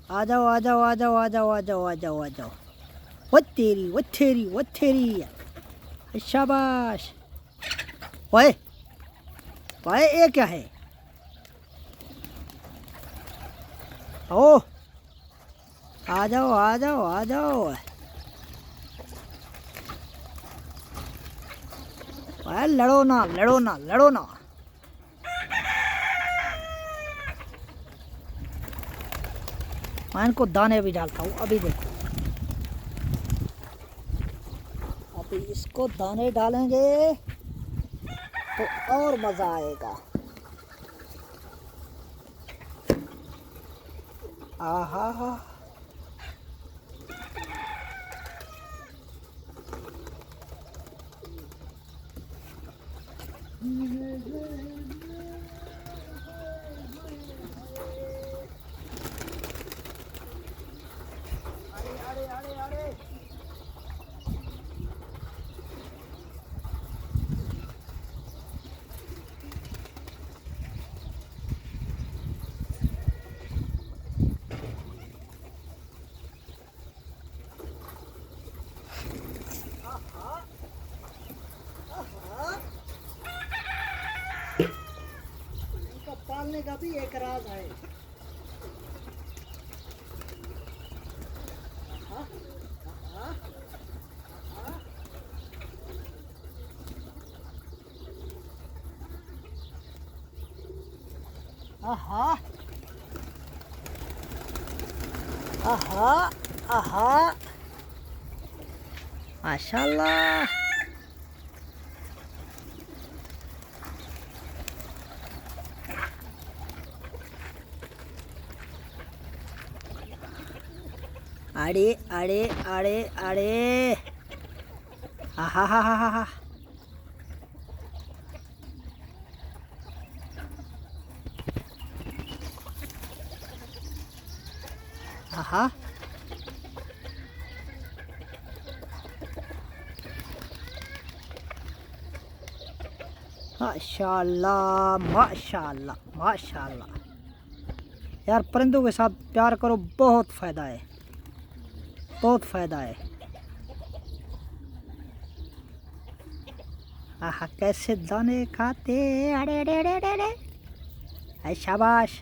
आ जाओ आ जाओ आ जाओ आ जाओ आ जाओ आ जाओ आ जाओ। वो तेरी वो तेरी वो तेरी, शाबाश। ओए ओए, ये क्या है? ओ आ जाओ आ जाओ आ जाओ। ओए लड़ो ना लड़ो ना लड़ो ना। मैं इनको दाने भी डालता हूँ, अभी देखो। अभी इसको दाने डालेंगे तो और मज़ा आएगा। आहा हा। अरे अरे अरे, इनको पालने का भी एक राज है। हाँ, हाँ, आहा आहा आहा, माशाल्लाह। अरे अरे अरे अरे, आहा हा हा हा हा। आहा, माशाल्लाह माशाल्लाह माशाल्लाह। यार परिंदों के साथ प्यार करो, बहुत फ़ायदा है, बहुत फ़ायदा है। आहा कैसे दाने खाते, अरे अरे अरे अरे, शाबाश।